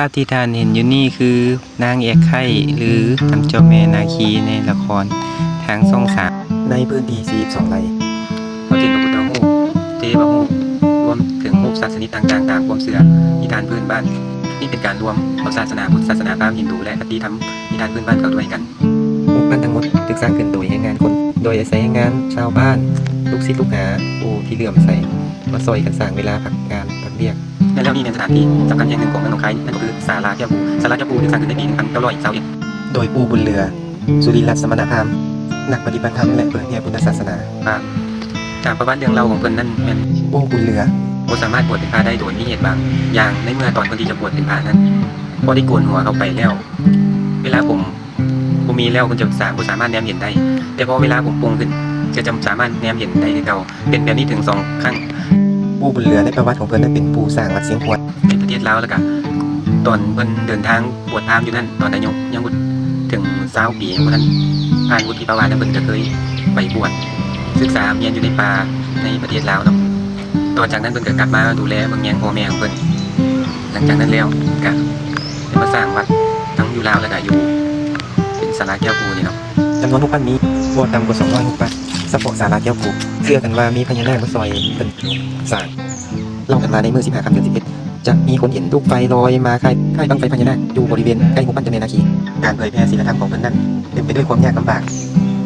าพที่ท่านเห็นอยู่นี่คือนางเอกไข่หรือทำเจ้าแม่นาคีในละครทางช่องสามในพื้นที่42 ไร่เขาเจ็ดพระพุทธรูปเทพรูปรวมถึงรูปศาสนิกต่างๆตามความเชื่อนิทานพื้นบ้านนี่เป็นการรวมเอาศาสนาพุทธศาสนาพราหมณ์ฮินดูและคติธรรมนิทานพื้นบ้านเข้าด้วยกันรูปปั้นทั้งหมดถูกสร้างขึ้นโดยแรงงานคนโดยอาศัยแรงงานชาวบ้านลูกศิษย์ลูกหาผู้ที่เลื่อมใสมาซอยกันสร้างเวลาพักงานพักเรียกและแล้วนี่เป็นสถานที่สำคัญอย่างหนึ่งของเมืองหนองคายนั่นก็คือศาลาแก้วปูศาลาแก้วปูถูกสร้างขึ้นในปี1921โดยปู่บุญเรือสุริรัตน์สมณพราหมณ์นักปฏิบัติธรรมและเผยแผ่พุทธศาสนาจากประวัติเรื่องเล่าของเพิ่นนั้นเป็นปู่บุญเรือบ่สามารถบวชเป็นพระได้โดยมีเหตุบางอย่างในเมื่อตอนคนที่จะบวชเป็นพระนั้นพอได้โกนหัวเข้าไปแล้วเวลาผมมีแล้วมันจะสามารถแนมเห็นได้แต่พอเวลาผมปรุงขึ้นก็จะสามารถแนมเห็นได้คือเก่าเป็นแบบนี้ถึง2 ครั้งปู่บุญเรือในประวัติของเพิ่นนั้นเป็นปู่สร้างวัดเสียงขวดในประเทศลาวแล้วก็ตอนเพิ่นเดินทางบวชพราหมณ์อยู่นั่นตอนอายุยังบ่ถึง20 ปีบ่ทันผ่านวุฒิภาวะนั้นเพิ่นก็เคยไปบวชศึกษาเรียนอยู่ในป่าในประเทศลาวเนาะต่อจากนั้นเพิ่นก็กลับมาดูแลเมืองแยงพ่อแม่ของเพิ่นหลังจากนั้นแล้วก็ได้มาสร้างวัดทั้งอยู่ลาวและก็อยู่เป็นศาลาแก้วปูนี่เนาะจำนวนรูปปั้นนี้บ่ต่ำกว่า200รูปปั้นเฉพาะศาลาแก้วปูเชื่อกันว่ามีพญานาคมาซอยเพิ่นสร้างเล่ากันว่าในมื้อ15 ค่ำเดือน11จะมีคนเห็นลูกไฟลอยมาคล้ายบั้งไฟพญานาคอยู่บริเวณใกล้รูปปั้นเจ้าแม่นาคีการเผยแพร่ศีลธรรมของเพิ่นนั้นเต็มไปด้วยความยากลำบาก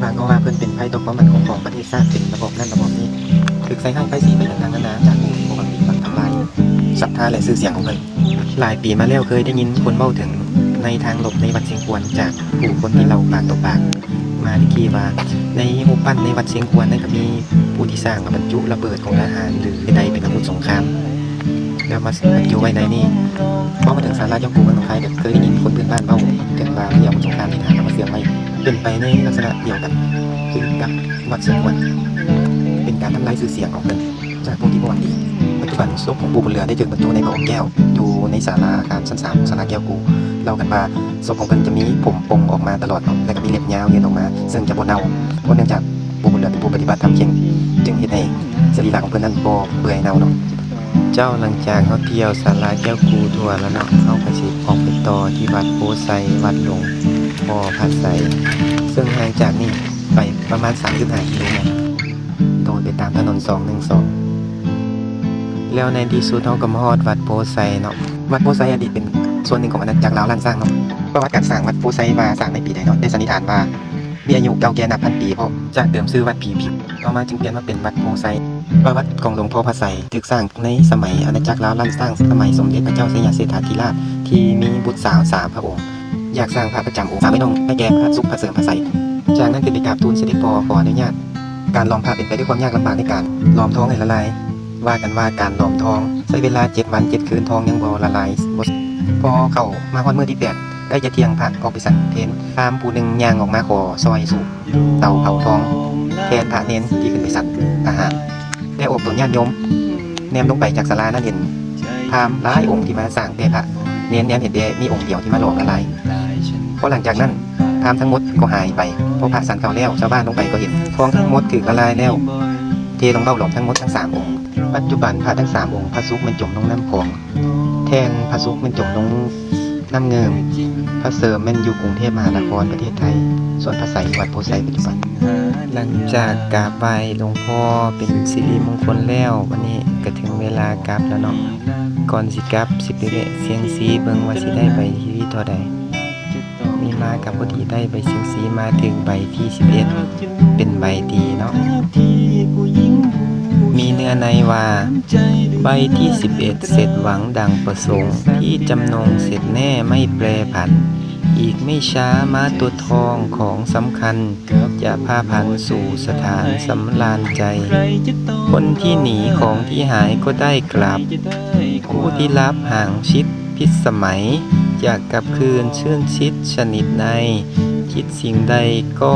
บางก็ว่าเพิ่นเป็นภัยต่อความมั่นคงของประเทศชาติเป็นระบบนั่นระบบนี้ถูกใส่ให้ไฟสีไปต่างๆนานาจากผู้ปกครองที่ทำลายศรัทธาและชื่อเสียงของเพิ่นหลายปีมาแล้วเคยได้ยินคนเว้าถึงในทางหลบในวัดเชียงควรจากผู้คนที่เราปากต่อปากมาที่กี้ว่าในรูปปั้นในวัดเชียงควรนั้นก็มีผู้ที่สร้างมาบรรจุระเบิดของทหารหรือใดเป็นอาวุธสงครามแล้วมาบรรจุไว้ในนี่พอมาถึงศาลาเจ้าปู่เมืองหนองคายเคยได้ยินคนพื้นบ้านเล่าถึงว่ามีอาวุธสงครามในทหารมาเสื่อมไว้เป็นไปในลักษณะเดียวกันคือกับวัดเชียงควรเป็นการทำลายชื่อเสียงของเพิ่นจากผู้ที่บ่หวังดีปัจจุบันศพของปู่บุญเรือได้ถูกบรรจุในกระบอกแก้วอยู่ในศาลาอาคารชั้น3ของศาลาแก้วกูเล่ากันว่าศพของเพิ่นจะมีผมปงออกมาตลอดและก็มีเล็บยาวเยืนออกมาซึ่งจะบ่เน่าเพราะเนื่องจากปู่บุญเรือเป็นผู้ปฏิบัติธรรมเข่งจึงเฮ็ดให้สรีระของเพิ่นนั้นบ่เปื่อยเน่าเนาะเจ้าหลังจากเขาเที่ยวศาลาแก้วกูทั่วแล้วเนาะเขาก็สิออกไปต่อที่วัดโพไซวัดหลวงพ่อพระไสซึ่งห่างจากนี่ไปประมาณ 3.5 กิโลเมตรโดยไปตามถนน212แล้วในที่สุดเขาก็มาฮอดวัดโพไซเนาะวัดโพไซอดีตเป็นส่วนหนึ่งของอาณาจักรลาวล้านสร้างเนาะประวัติการสร้างวัดโพไซว่าสร้างในปีใดเนาะได้สันนิษฐานว่ามีอายุเก่าแก่นับพันปีเพราะจากเดิมชื่อวัดผีพิษต่อมาจึงเปลี่ยนมาเป็นวัดโพไซประวัติของหลวงพ่อพระไสถูกสร้างในสมัยอาณาจักรลาวล้านสร้างสมัยสมเด็จพระเจ้าชัยเสฐาธิราชที่มีบุตรสาว3 พระองค์อยากสร้างพระประจำองค์3 ไม่ต้องให้แก่พระสุขพระเสริมพระไสจากนั้นคือไปกราบทูลเสด็จพ่อขออนุญาตการล้อมพระเป็นไปด้วยความยากลำบากในการล้อมทองให้ละลายว่ากันว่าการล้อมทองใช้เวลา7 วัน 7 คืนทองยังบ่ละลายพอเข้ามาฮอดมื้อที่8ได้จะเที่ยงพระออกไปสั่งเพลพราหมณ์ผู้หนึ่งย่างออกมาขอซอยสูบเตาเผาทองแทนพระเน้นที่ขึ้นไปสั่งอาหารแต่อบตัวญาติโยมแนมลงไปจากศาลานั้นเห็นพราหมณ์หลายองค์ที่มาสั่งแต่พระเน้นเห็นแต่มีองค์เดียวที่มาหลอกละลายเพราะหลังจากนั้นพราหมณ์ทั้งหมดก็หายไปพอพระสั่งเขาแล้วชาวบ้านลงไปก็เห็นทองทั้งหมดถูกละลายแล้วเทลงเบ้าหลอมทั้งหมดทั้ง3 องค์ปัจจุบันพระทั้ง3 องค์พระสุขมันจมลงน้ำของแทนพระสุขมันจมลงน้ำเงิมพระเสริมมันอยู่กรุงเทพมหานครประเทศไทยส่วนพระไสวัดโพไซปัจจุบันหลังจากกราบไหว้หลวงพ่อเป็นสิริมงคลแล้ววันนี้ก็ถึงเวลากลับแล้วเนาะก่อนสิกลับสิไปแวะเสียงสีเบิ่งว่าสิได้ใบที่เท่าใดมีมากับพอดีได้ใบเสียงสีมาถึงใบที่11เป็นใบดีเนาะมีเนื้อในว่าใบที่11เสร็จหวังดังประสงค์ที่จำนงเสร็จแน่ไม่แปรผันอีกไม่ช้าม้าตัวทองของสำคัญจะพาพันสู่สถานสำราญใจคนที่หนีของที่หายก็ได้กลับผู้ที่ลับห่างชิดพิษสมัยอยากกลับคืนชื่นชิดชนิดในคิดสิ่งใดก็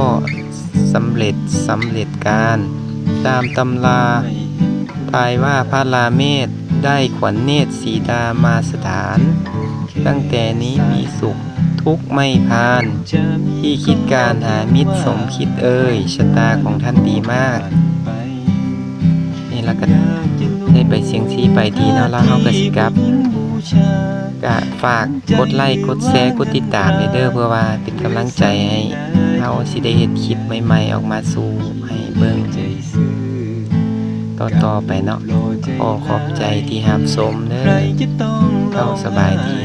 สำเร็จการตามตำราทายว่าพระราเมศได้ขวัญเนตรสีดามาสถานตั้งแต่นี้มีสุขทุกข์ไม่พานที่คิดการหามิตรสมคิดชะตาของท่านดีมากนี่ละกันได้ไปเสียงซีไปดีเนาะแล้วเฮาก็สิกลับ ก็ฝากกดไลค์กดแชร์กดติดตามเด้อเพื่อว่าเป็นกำลังใจให้เราสิได้เฮ็ดคลิปใหม่ๆออกมาสู่ให้เบิ่งต่อๆไปเนาะขอบใจที่รับชมเด้อเอาสบายดี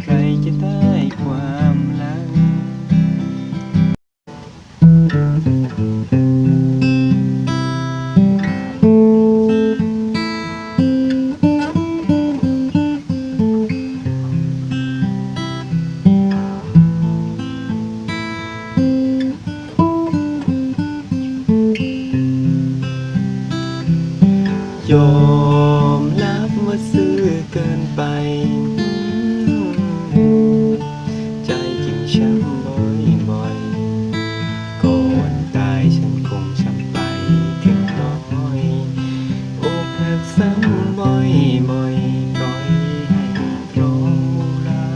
ใครจะได้ความรักยอมรับว่าซื่อเกินไปใจจึงช้ำบ่อยๆก่อนตายฉันคงช้ำไปถึงน้อยอกหักซ้ำบ่อยๆปล่อยให้ร้องรา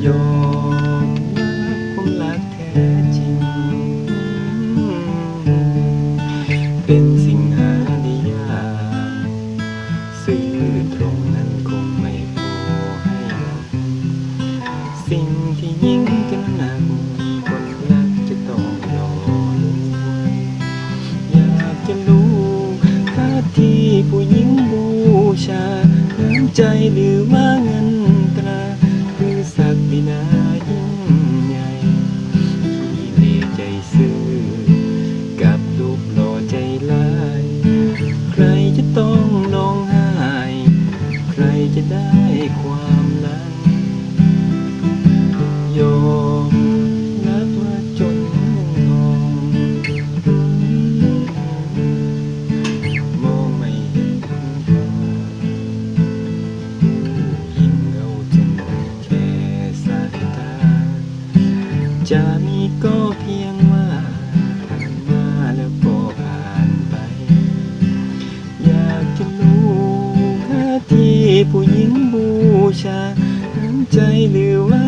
ยอมรับความรักแท้จริงเป็นสิ่งหาได้ยากซื่อตรงนั้นคงไม่พอให้สิ่งที่ยิ่งกันหนักคนรักจะต้องรออยากจะรู้ท่าทีผู้หญิงบูชาน้ำใจหรือว่าเงินตราคือศักดินายิ่งใหญ่ที่เลใจซื่อกับรูปหล่อใจร้ายใครจะต้องร้องไห้ใครจะได้ความรักยอมรับว่าจนเงินทองมองไม่เห็นคุณค่ายิ่งเอาจนแค่สายตาจะมีก็เพียงว่าผ่านมาแล้วก็ผ่านไปอยากจะรู้ท่าทีผู้หญิงบูชาน้ำใจหรือว่า